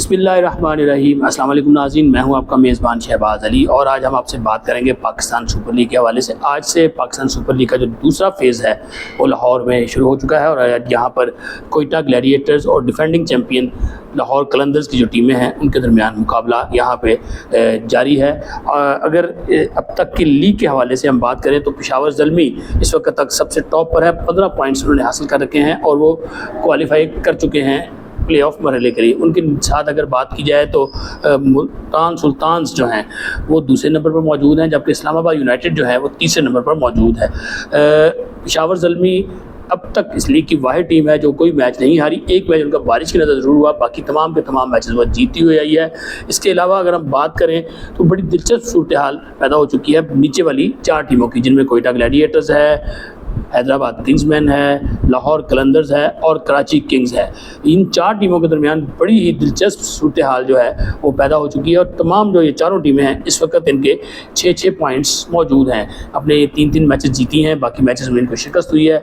बिस्मिल्लाहिर्रहमानिर्रहीम। अस्सलाम वालेकुम नाज़रीन, मैं हूं आपका मेज़बान शहबाज़ अली और आज हम आपसे बात करेंगे पाकिस्तान सुपर लीग के हवाले से। आज से पाकिस्तान सुपर लीग का जो दूसरा फेज़ है वो लाहौर में शुरू हो चुका है और यहाँ पर कोयटा ग्लैडिएटर्स और डिफेंडिंग चैम्पियन लाहौर कलंदर्स की जो टीमें हैं उनके दरमियान मुकाबला यहाँ पे जारी है। अगर अब तक की लीग के हवाले से हम बात करें तो पेशावर ज़ल्मी इस वक्त तक सबसे टॉप पर है। 15 पॉइंट्स उन्होंने हासिल कर रखे हैं और वो क्वालिफाई कर चुके हैं प्ले ऑफ मरहले के लिए। उनके साथ अगर बात की जाए तो मुल्तान सुल्तान्स जो हैं वो दूसरे नंबर पर मौजूद हैं, जबकि इस्लामाबाद यूनाइटेड जो है वो तीसरे नंबर पर मौजूद है। पेशावर ज़ल्मी अब तक इस लीग की वाहिद टीम है जो कोई मैच नहीं हारी। एक मैच उनका बारिश की नज़र ज़रूर हुआ, बाकी तमाम के तमाम मैचेस वो जीती हुई आई है। इसके अलावा अगर हम बात करें तो बड़ी दिलचस्प सूरत हाल पैदा हो चुकी है नीचे वाली 4 टीमों की, जिनमें कोयटा ग्लैडिएटर्स है, हैदराबाद किंग्समैन है, लाहौर कलंदर्स है और कराची किंग्स है। इन 4 टीमों के दरमियान बड़ी ही दिलचस्प सूरत हाल जो है वो पैदा हो चुकी है और तमाम जो ये चारों टीमें हैं इस वक्त इनके 6-6 पॉइंट्स मौजूद हैं। अपने 3-3 मैचेस जीती हैं, बाकी मैचेस में इनको शिकस्त हुई है।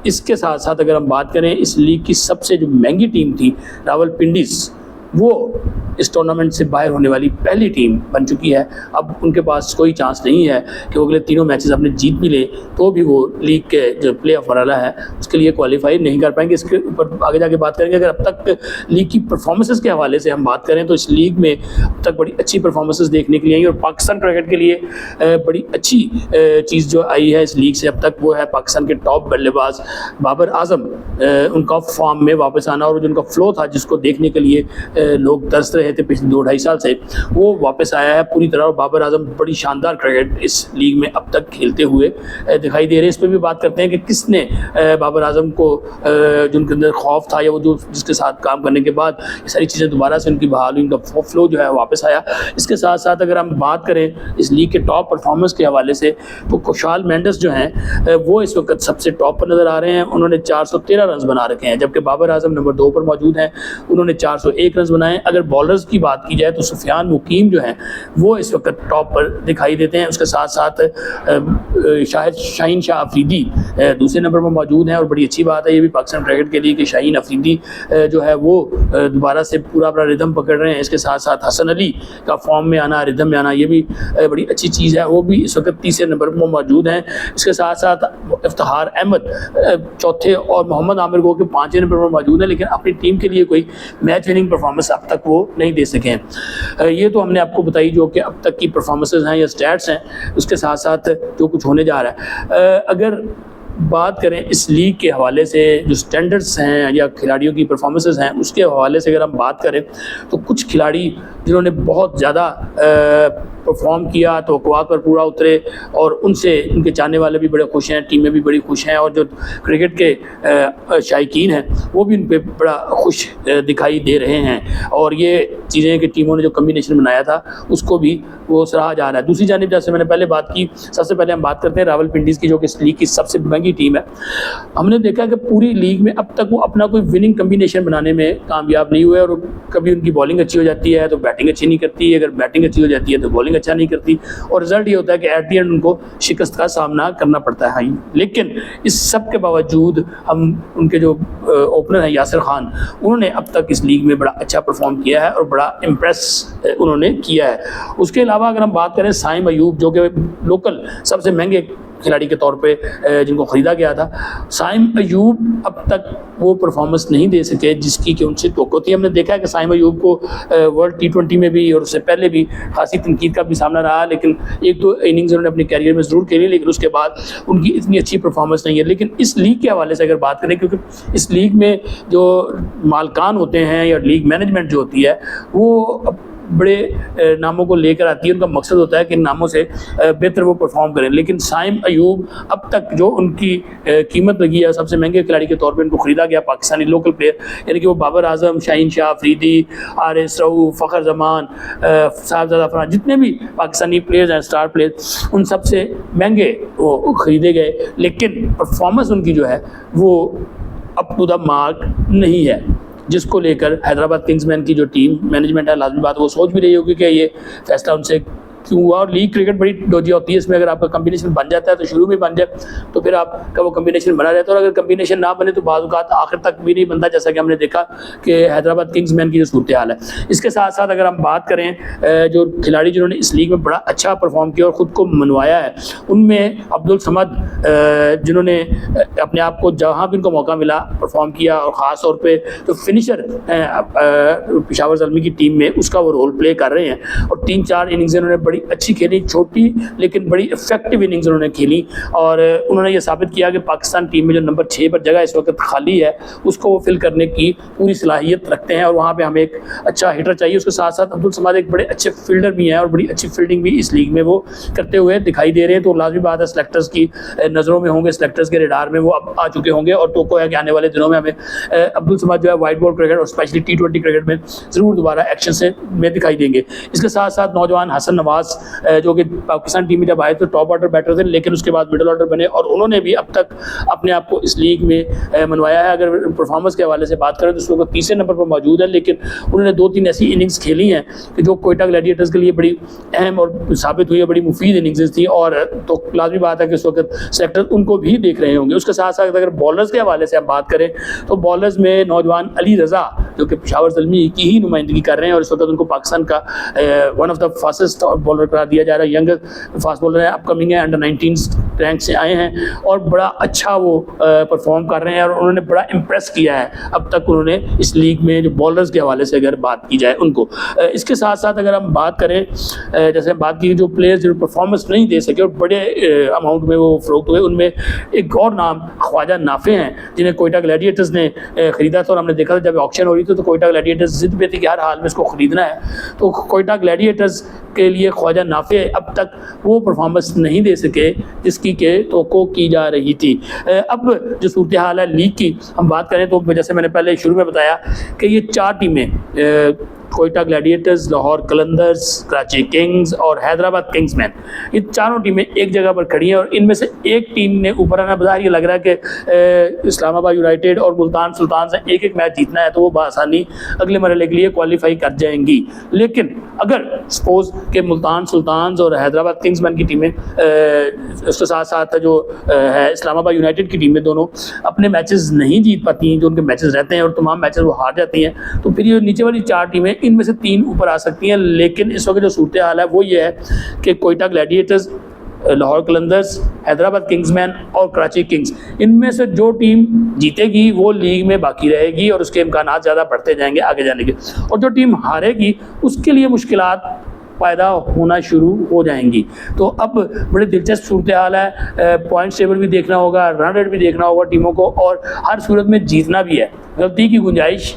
इसके साथ साथ अगर हम बात करें इस लीग की सबसे जो महंगी टीम थी रावलपिंडीज़, वो इस टूर्नामेंट से बाहर होने वाली पहली टीम बन चुकी है। अब उनके पास कोई चांस नहीं है कि वो अगले तीनों मैचेस अपने जीत भी ले तो भी वो लीग के जो प्ले ऑफ मरहला है उसके लिए क्वालिफाई नहीं कर पाएंगे। इसके ऊपर आगे जाके बात करेंगे। अगर अब तक लीग की परफॉर्मेंसेस के हवाले से हम बात करें तो इस लीग में अब तक बड़ी अच्छी परफॉर्मेंसेस देखने के लिए आई और पाकिस्तान क्रिकेट के लिए बड़ी अच्छी चीज़ जो आई है इस लीग से अब तक वो है पाकिस्तान के टॉप बल्लेबाज बाबर आजम, उनका फॉर्म में वापस आना और जो उनका फ्लो था जिसको देखने के लिए लोग तरस रहे थे पिछले 2-2.5 साल से, वो वापस आया है पूरी तरह। और बाबर आजम बड़ी शानदार क्रिकेट इस लीग में अब तक खेलते हुए दिखाई दे रहे हैं। इस पर भी बात करते हैं कि किसने बाबर आजम को जिनके अंदर खौफ था या वो जो जिसके साथ काम करने के बाद ये सारी चीज़ें दोबारा से उनकी बहाली, उनका फ्लो जो है वापस आया। इसके साथ साथ अगर हम बात करें इस लीग के टॉप परफॉर्मेंस के हवाले से तो खुशहाल मेंडिस जो हैं वो इस वक्त सबसे टॉप पर नज़र आ रहे हैं। उन्होंने 413 रन बना रखे हैं, जबकि बाबर आजम नंबर 2 पर मौजूद हैं, उन्होंने 401 रन बनाए। अगर बॉलर्स की बात की जाए तो सुफियान मुकीम जो हैं वो इस वक्त टॉप पर दिखाई देते हैं। उसके साथ साथ शाहीन शाह अफरीदी दूसरे नंबर पर मौजूद हैं और बड़ी अच्छी बात है ये भी पाकिस्तान क्रिकेट के लिए कि शाहीन अफरीदी जो है वो दोबारा से पूरा अपना रिदम पकड़ रहे हैं। इसके साथ साथ हसन अली का फॉर्म में आना, रिदम में आना, ये भी बड़ी अच्छी चीज़ है, वो भी इस वक्त तीसरे नंबर पर मौजूद हैं। इसके साथ साथ इफ्तिखार अहमद चौथे और मोहम्मद आमिर गो के 5वें नंबर पर मौजूद है, लेकिन अपनी टीम के लिए कोई मैच विनिंग परफॉर्मेंस अब तक वो नहीं दे सके हैं। ये तो हमने आपको बताई जो कि अब तक की परफॉर्मेंसेस हैं या स्टैट्स हैं। उसके साथ साथ जो कुछ होने जा रहा है, अगर बात करें इस लीग के हवाले से जो स्टैंडर्ड्स हैं या खिलाड़ियों की परफॉर्मेंसेस हैं उसके हवाले से अगर हम बात करें तो कुछ खिलाड़ी जिन्होंने बहुत ज़्यादा परफॉर्म किया तो तवक्कुआत पर पूरा उतरे और उनसे उनके चाहने वाले भी बड़े खुश हैं, टीमें भी बड़ी खुश हैं और जो क्रिकेट के शायकीन हैं वो भी उन पर बड़ा खुश दिखाई दे रहे हैं। और ये चीज़ें कि टीमों ने जो कम्बिनेशन बनाया था उसको भी वो सराहा जा रहा है। दूसरी जानिब जैसे मैंने पहले बात की, सबसे पहले हम बात करते हैं रावलपिंडीज़ की जो कि इस लीग की सबसे महंगी टीम है। हमने देखा कि पूरी लीग में अब तक वो अपना कोई विनिंग कम्बिनेशन बनाने में कामयाब नहीं हुए और कभी उनकी बॉलिंग अच्छी हो जाती है तो बैटिंग अच्छी नहीं करती, अगर बैटिंग अच्छी हो जाती है तो बॉलिंग अच्छा नहीं करती और रिजल्ट ये होता है कि एट दी एंड उनको शिकस्त का सामना करना पड़ता है। लेकिन इस सब के बावजूद हम उनके जो ओपनर हैं यासिर खान, उन्होंने अब तक इस लीग में बड़ा अच्छा परफॉर्म किया है और बड़ा इम्प्रेस उन्होंने किया है। उसके अलावा अगर हम बात करें साइम अयूब जो कि लोकल सबसे महंगे खिलाड़ी के तौर पे जिनको ख़रीदा गया था, साइम अयूब अब तक वो परफॉर्मेंस नहीं दे सके जिसकी कि उनसे तवक्कुआ थी। हमने देखा है कि साइम अयूब को वर्ल्ड T20 में भी और उससे पहले भी खासी तनकीद का भी सामना रहा, लेकिन 1-2 इनिंग्स उन्होंने अपने कैरियर में ज़रूर खेली, लेकिन उसके बाद उनकी इतनी अच्छी परफॉर्मेंस नहीं है। लेकिन इस लीग के हवाले से अगर बात करें, क्योंकि इस लीग में जो मालकान होते हैं या लीग मैनेजमेंट जो होती है वो बड़े नामों को लेकर आती है, उनका मकसद होता है कि नामों से बेहतर वो परफॉर्म करें। लेकिन साइम अयूब अब तक जो उनकी कीमत लगी है सबसे महंगे खिलाड़ी के तौर पे उनको ख़रीदा गया पाकिस्तानी लोकल प्लेयर, यानी कि वो बाबर आजम, शाहीन शाह अफरीदी, आरिस रऊफ, फ़खर जमान, साहबजादा फरहान, जितने भी पाकिस्तानी प्लेयर्स हैं स्टार प्लेयर, उन सबसे महंगे वो ख़रीदे गए, लेकिन परफॉर्मेंस उनकी जो है वो अप टू द मार्क नहीं है, जिसको लेकर हैदराबाद किंग्समैन की जो टीम मैनेजमेंट है, लाजमी बात वो सोच भी रही होगी कि ये फैसला उनसे क्यों हुआ। और लीग क्रिकेट बड़ी डोजी होती है, इसमें अगर आपका कम्बिनेशन बन जाता है तो शुरू में बन जाए तो फिर आपका वो कम्बिनेशन बना रहता है, और अगर कम्बिनेशन ना बने तो बाज़ औक़ात आखिर तक भी नहीं बनता, जैसा कि हमने देखा कि हैदराबाद किंग्स मैन की जो सूरत हाल है। इसके साथ साथ अगर हम बात करें जो खिलाड़ी जिन्होंने इस लीग में बड़ा अच्छा परफॉर्म किया और ख़ुद को मनवाया है, उनमें अब्दुल समद जिन्होंने अपने आप को जहाँ भी उनको मौका मिला परफॉर्म किया, और ख़ास तौर पे जो फिनिशर पेशावर ज़ल्मी की टीम में उसका वो रोल प्ले कर रहे हैं, और 3-4 इनिंग्स उन्होंने बड़ी अच्छी खेली, छोटी लेकिन बड़ी इफेक्टिव इनिंग्स उन्होंने खेली, और उन्होंने ये साबित किया कि पाकिस्तान टीम में जो नंबर 6 पर जगह इस वक्त खाली है उसको वो फिल करने की पूरी सलाहियत रखते हैं, और वहाँ पे हमें एक अच्छा हिटर चाहिए। उसके साथ साथ अब्दुल समाद एक बड़े अच्छे फील्डर भी हैं और बड़ी अच्छी फील्डिंग भी इस लीग में वो करते हुए दिखाई दे रहे हैं। तो लाजमी बात है सिलेक्टर्स की नज़रों में होंगे, सिलेक्टर्स के रडार में वो अब आ चुके होंगे, और टोको है कि आने वाले दिनों में हमें अब्दुल समाद जो है वाइट बॉल क्रिकेट और स्पेशली T20 क्रिकेट में ज़रूर दोबारा एक्शन से में दिखाई देंगे। इसके साथ साथ नौजवान हसन नवाज़ जो कि पाकिस्तान टीम में जब आए तो टॉप ऑर्डर बैटर थे, लेकिन उसके बाद मिडल ऑर्डर बने, और उन्होंने भी अब तक अपने आप को इस लीग में मनवाया है। अगर परफॉर्मेंस के हवाले से बात करें तो उसको तीसरे नंबर पर मौजूद है, लेकिन उन्होंने 2-3 ऐसी इनिंग्स खेली हैं कि जो कोयटा ग्लैडिएटर्स के लिए बड़ी अहम और साबित हुई है, बड़ी मुफीद इनिंग्स थी, और तो लाजमी बात है कि इस वक्त सेलेक्टर उनको भी देख रहे होंगे। उसके साथ साथ अगर बॉलर्स के हवाले से हम बात करें तो बॉलर्स में नौजवान अली रज़ा जो कि पेशावर ज़ल्मी की ही नुमाइंदगी कर रहे हैं, और इस वक्त उनको पाकिस्तान का one of the fastest bowler करार दिया जा रहा है, यंग फास्ट बॉलर है, अपकमिंग है, अंडर 19 रैंक से आए हैं और बड़ा अच्छा वो परफॉर्म कर रहे हैं, और उन्होंने बड़ा इम्प्रेस किया है अब तक उन्होंने इस लीग में जो बॉलर्स के हवाले से अगर बात की जाए उनको। इसके साथ साथ अगर हम बात करें जैसे हम बात की जो प्लेयर्स जो परफॉर्मेंस नहीं दे सके और बड़े अमाउंट में वो फ़रोख्त हुए, उनमें एक और नाम ख्वाजा नाफे हैं जिन्हें कोयटा ग्लैडिएटर्स ने ख़रीदा था, और हमने देखा था जब ऑक्शन हो रही थी तो कोयटा ग्लैडिएटर्स ज़िद पे थी कि हर हाल में इसको ख़रीदना है, तो कोयटा ग्लैडिएटर्स के लिए ख्वाजा नाफे अब तक वो परफॉर्मेंस नहीं दे सके जिसकी के तवक्को की जा रही थी। अब जो सूरत हाल है लीग की हम बात करें तो जैसे मैंने पहले शुरू में बताया कि ये 4 टीमें कोयटा ग्लैडिएटर्स, लाहौर कलंदर्स, कराची किंग्स और हैदराबाद किंग्समैन, ये चारों टीमें एक जगह पर खड़ी हैं, और इनमें से एक टीम ने ऊपर आना बाहर ये लग रहा है कि इस्लामाबाद यूनाइटेड और मुल्तान सुल्तान से एक मैच जीतना है तो वो बआसानी अगले मरहले के लिए क्वालिफाई कर जाएंगी। लेकिन अगर सपोज के मुल्तान सुल्तान और हैदराबाद किंग्समैन की टीमें उसके साथ साथ जो है इस्लामाबाद यूनाइटेड की टीमें दोनों अपने मैचेस नहीं जीत पाती, जो उनके मैचेस रहते हैं और तमाम मैचेस वो हार जाती हैं, तो फिर ये नीचे वाली 4 टीमें इनमें से 3 ऊपर आ सकती हैं। लेकिन इस वक्त जो सूरत हाल है वो ये है कि कोयटा ग्लैडिएटर्स, लाहौर कलंदर्स, हैदराबाद किंग्समैन और कराची किंग्स, इनमें से जो टीम जीतेगी वो लीग में बाकी रहेगी और उसके इम्कानात ज़्यादा बढ़ते जाएंगे आगे जाने के, और जो टीम हारेगी उसके लिए मुश्किलात पैदा होना शुरू हो जाएंगी। तो अब बड़े दिलचस्प सूरत हाल है, पॉइंट टेबल भी देखना होगा, रन रेट भी देखना होगा टीमों को, और हर सूरत में जीतना भी है, गलती की गुंजाइश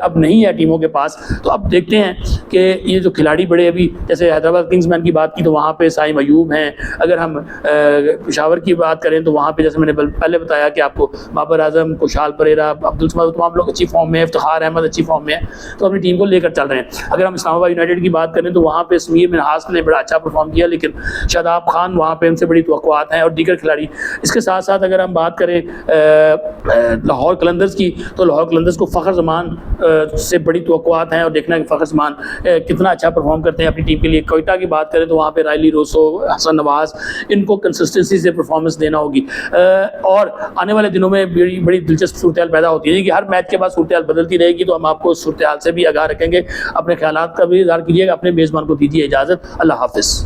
अब नहीं है टीमों के पास। तो अब देखते हैं कि ये जो खिलाड़ी बड़े अभी जैसे हैदराबाद किंग्समैन की बात की तो वहाँ पे साइम अयूब हैं, अगर हम पेशावर की बात करें तो वहाँ पे जैसे मैंने पहले बताया कि आपको बाबर आजम, कुशाल परेरा, अब्दुल समाद, तमाम लोग अच्छी फॉर्म में है, इफ्तिखार अहमद अच्छी फॉर्म में है, तो अपनी टीम को लेकर चल रहे हैं। अगर हम इस्लामाबाद यूनाइटेड की बात करें तो वहाँ पे समीर मिनहास ने बड़ा अच्छा परफॉर्म किया, लेकिन शादाब खान वहाँ पे उनसे बड़ी तवक्कुआत हैं और दीगर खिलाड़ी। इसके साथ साथ अगर हम बात करें लाहौर कलंदर्स की तो लाहौर कलंदर्स को फ़खर ज़मान से बड़ी तवक्कुआत हैं, और देखना है कि फ़खर ज़मान कितना अच्छा परफॉर्म करते हैं अपनी टीम के लिए। कोयटा की बात करें तो वहाँ पे रायली रोसो, हसन नवाज़, इनको कंसिस्टेंसी से परफॉर्मेंस देना होगी, और आने वाले दिनों में बड़ी दिलचस्प सूरत हाल पैदा होती है कि हर मैच के बाद सूरत हाल बदलती रहेगी, तो हम आपको सूरत हाल से भी आगाह रखेंगे। अपने ख्यालात का भी इज़हार कीजिएगा, अपने मेज़बान को दीजिए इजाज़त। अल्लाह हाफ़िज़।